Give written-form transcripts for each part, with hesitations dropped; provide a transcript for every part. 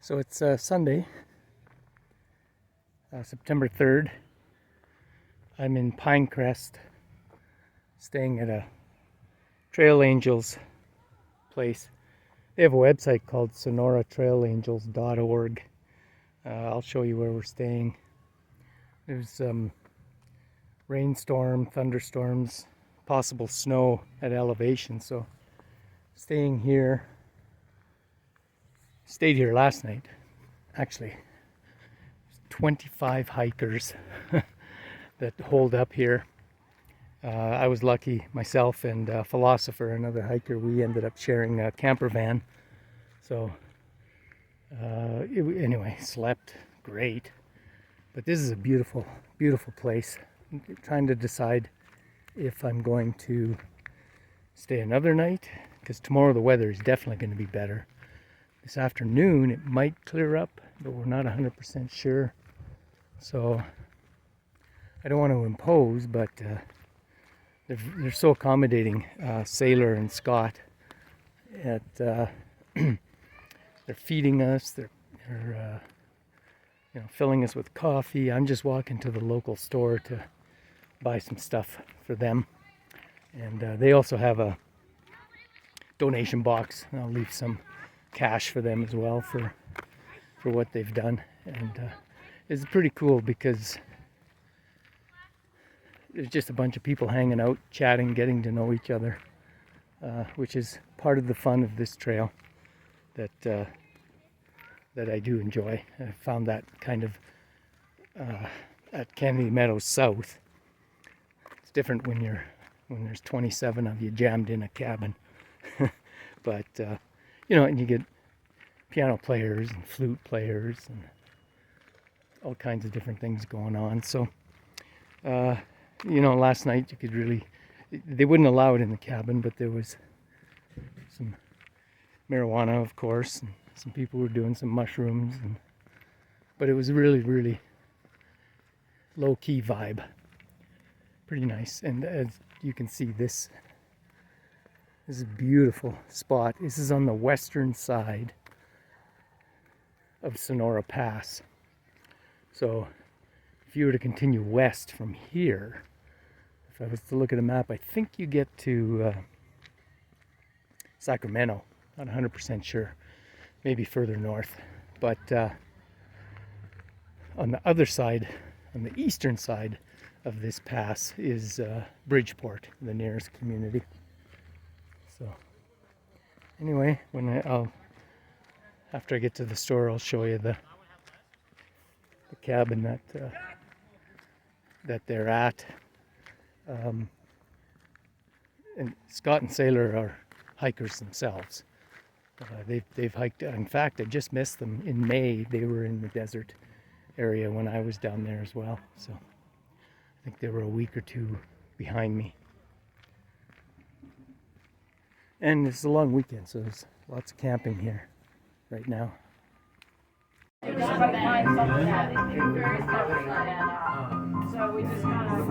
So it's Sunday, September 3rd. I'm in Pinecrest, staying at a Trail Angels place. They have a website called sonoratrailangels.org. I'll show you where we're staying. There's rainstorm, thunderstorms, possible snow at elevation, so staying here. Stayed here last night. Actually, 25 hikers that hold up here. I was lucky, myself and Philosopher, another hiker, we ended up sharing a camper van. So anyway, slept great. But this is a beautiful, beautiful place. I'm trying to decide if I'm going to stay another night, because tomorrow the weather is definitely going to be better. This afternoon it might clear up, but we're not 100% sure. So I don't want to impose, but they're so accommodating, Sailor and Scott. They're feeding us. They're filling us with coffee. I'm just walking to the local store to buy some stuff for them, and they also have a donation box. I'll leave some cash for them as well for what they've done, and it's pretty cool because there's just a bunch of people hanging out, chatting, getting to know each other, which is part of the fun of this trail that I do enjoy. I found that kind of at Kennedy Meadows South. It's different when there's 27 of you jammed in a cabin, but and you get piano players and flute players and all kinds of different things going on. So, last night you could really, they wouldn't allow it in the cabin, but there was some marijuana, of course, and some people were doing some mushrooms, but it was really, really low-key vibe. Pretty nice. And as you can see, this is a beautiful spot. This is on the western side of Sonora Pass. So if you were to continue west from here, if I was to look at a map, I think you get to Sacramento. Not 100% sure. Maybe further north. But on the other side, on the eastern side of this pass, is Bridgeport, the nearest community. So anyway, after I get to the store, I'll show you the cabin that they're at. And Scott and Sailor are hikers themselves. They've hiked. In fact, I just missed them in May. They were in the desert area when I was down there as well. So I think they were a week or two behind me. And it's a long weekend, so there's lots of camping here right now. So we just kind of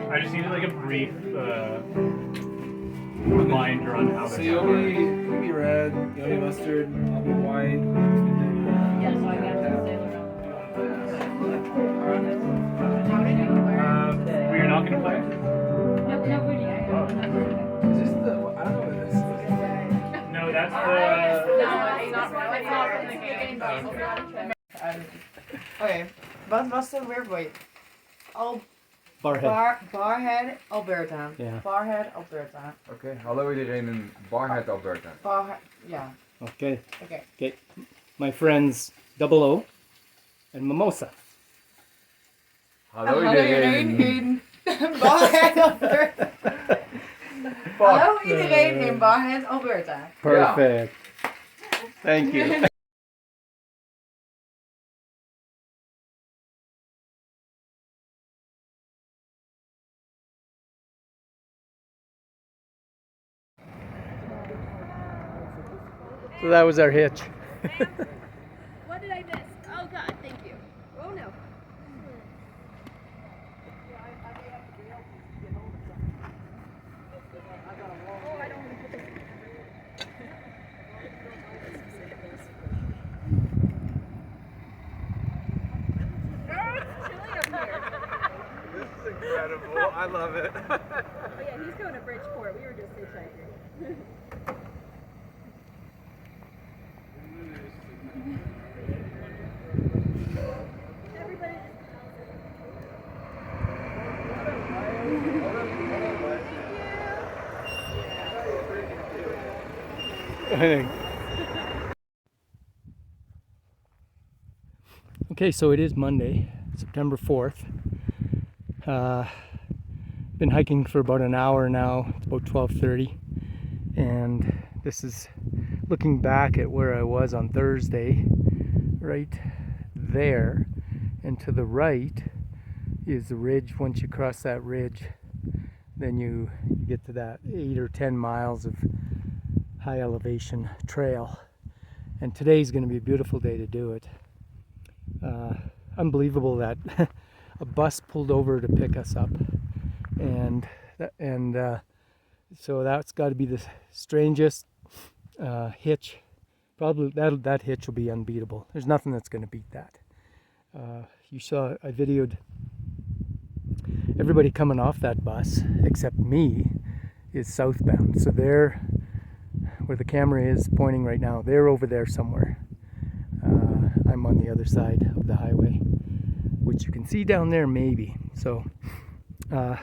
I just needed like a brief reminder on how to. So you'll be red, you'll be mustard, I'll be white. yes, I got to But you're not gonna play? nobody. Is this the? I don't know what this is. No, that's the. No, it's not from the game. Okay, was de weerwoord? Barhead. Barhead, Alberta. Ja. Barhead, Alberta. Oké, hallo iedereen in Barhead, Alberta. Barhead, ja. Okay. Okay. My friends Double O and Mimosa. Hallo Hallo iedereen iedereen. in Barhead, Alberta. Hallo iedereen in Barhead, Alberta. Perfect. Thank you. So that was our hitch. What did I miss? Oh God, thank you. Oh no. This is incredible. I love it. Oh yeah, he's going to Bridgeport. We were just hitchhiking. Everybody Okay, so it is Monday, September 4th. Been hiking for about an hour now. It's about 12:30, and this is looking back at where I was on Thursday, right there, and to the right is the ridge. Once you cross that ridge, then you get to that 8 or 10 miles of high elevation trail, and today's going to be a beautiful day to do it. Unbelievable that a bus pulled over to pick us up, and so that's got to be the strangest hitch. Probably that hitch will be unbeatable. There's nothing that's going to beat that. You saw I videoed everybody coming off that bus except me is southbound. So they're where the camera is pointing right now. They're over there somewhere. I'm on the other side of the highway, which you can see down there maybe. So the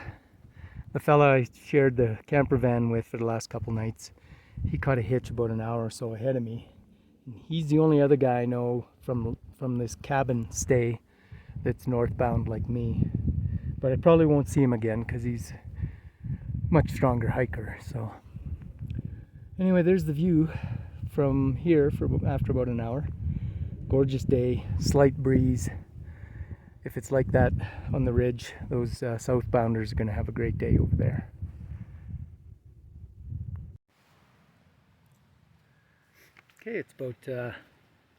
fella I shared the camper van with for the last couple nights, he caught a hitch about an hour or so ahead of me. And he's the only other guy I know from this cabin stay that's northbound like me. But I probably won't see him again because he's a much stronger hiker. So anyway, there's the view from here for after about an hour. Gorgeous day, slight breeze. If it's like that on the ridge, those southbounders are going to have a great day over there. Okay, it's about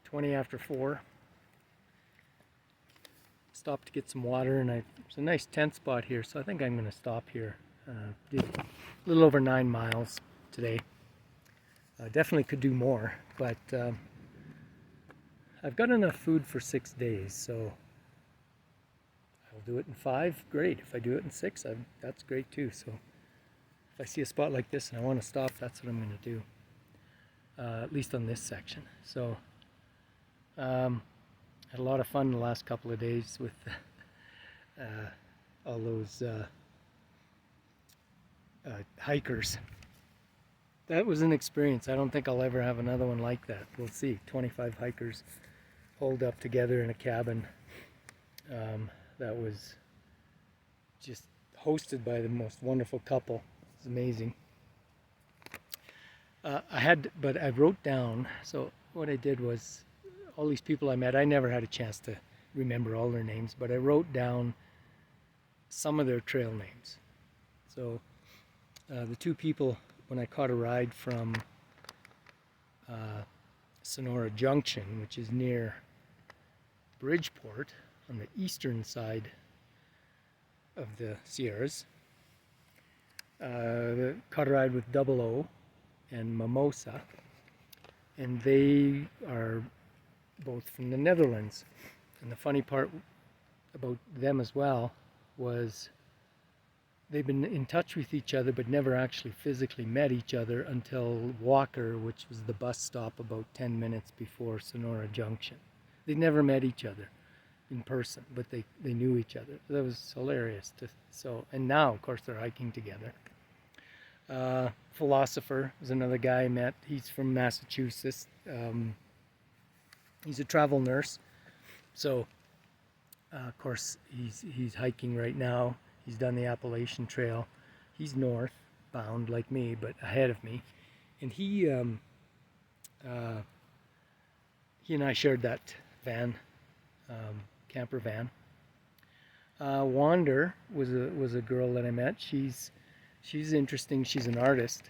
20 after 4. Stopped to get some water, and there's a nice tent spot here, so I think I'm going to stop here. Did a little over 9 miles today. Definitely could do more, but I've got enough food for 6 days, so I'll do it in 5, great. If I do it in 6, that's great too. So if I see a spot like this and I want to stop, that's what I'm going to do, at least on this section. So had a lot of fun the last couple of days with all those hikers. That was an experience. I don't think I'll ever have another one like that. We'll see. 25 hikers holed up together in a cabin that was just hosted by the most wonderful couple. It was amazing. But I wrote down, so what I did was, all these people I met, I never had a chance to remember all their names, but I wrote down some of their trail names. So the two people, when I caught a ride from Sonora Junction, which is near Bridgeport on the eastern side of the Sierras, caught a ride with Double O and Mimosa, and they are both from the Netherlands. And the funny part about them as well was they've been in touch with each other but never actually physically met each other until Walker, which was the bus stop about 10 minutes before Sonora Junction. They never met each other in person, but they knew each other. That was hilarious. And now, of course, they're hiking together. Philosopher is another guy I met. He's from Massachusetts. He's a travel nurse. So Of course, he's hiking right now. He's done the Appalachian Trail. He's northbound like me, but ahead of me. And he and I shared that van, camper van. Wander was a girl that I met. She's interesting. She's an artist,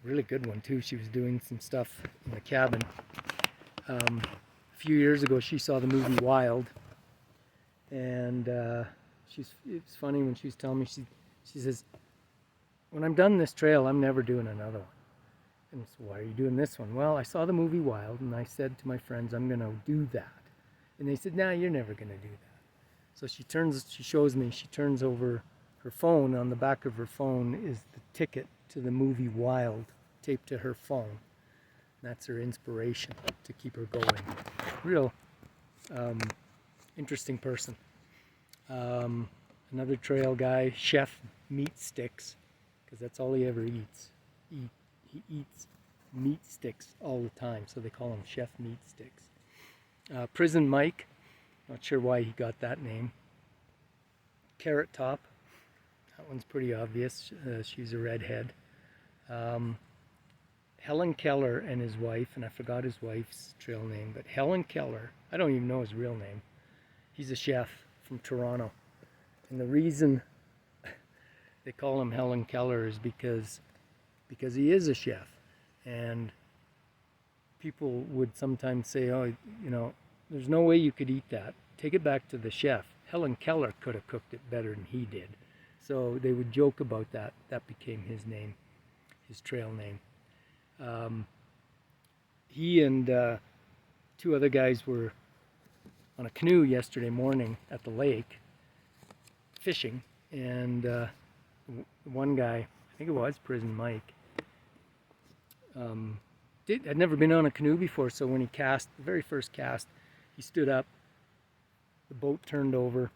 really good one too. She was doing some stuff in the cabin. A few years ago, she saw the movie Wild, and it's funny when she was telling me, she says, when I'm done this trail, I'm never doing another one. And so, why are you doing this one? Well, I saw the movie Wild, and I said to my friends, I'm going to do that. And they said, nah, you're never going to do that. So she shows me, she turns over her phone. On the back of her phone is the ticket to the movie Wild taped to her phone. That's her inspiration to keep her going. Real interesting person. Another trail guy, Chef Meat Sticks, because that's all he ever eats. He eats meat sticks all the time, so they call him Chef Meat Sticks. Prison Mike, not sure why he got that name. Carrot Top, that one's pretty obvious. She's a redhead. Helen Keller and his wife, and I forgot his wife's trail name, but Helen Keller, I don't even know his real name. He's a chef from Toronto. And the reason they call him Helen Keller is because he is a chef. And people would sometimes say, oh, you know, there's no way you could eat that. Take it back to the chef. Helen Keller could have cooked it better than he did. So they would joke about that. That became his name, his trail name. He and two other guys were on a canoe yesterday morning at the lake fishing, and one guy, I think it was Prison Mike, had never been on a canoe before, so when he cast, the very first cast, he stood up, the boat turned over,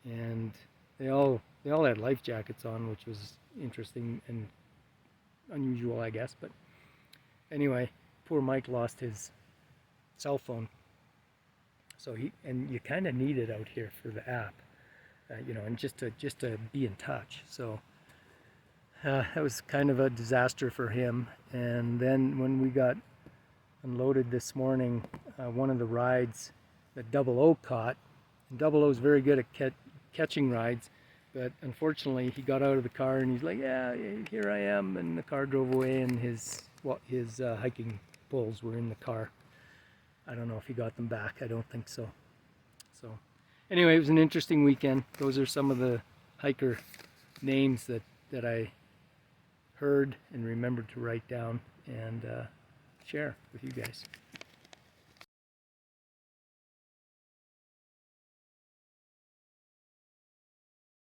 and they all had life jackets on, which was interesting and unusual, I guess. But anyway, poor Mike lost his cell phone, so and you kind of need it out here for the app, you know, and just to be in touch. So that was kind of a disaster for him. And then when we got unloaded this morning, one of the rides that Double O caught, and Double O is very good at catching rides, but unfortunately he got out of the car and he's like, yeah, here I am, and the car drove away, and his hiking poles were in the car. I don't know if he got them back. I don't think so. So anyway, it was an interesting weekend. Those are some of the hiker names that I heard and remembered to write down and share with you guys.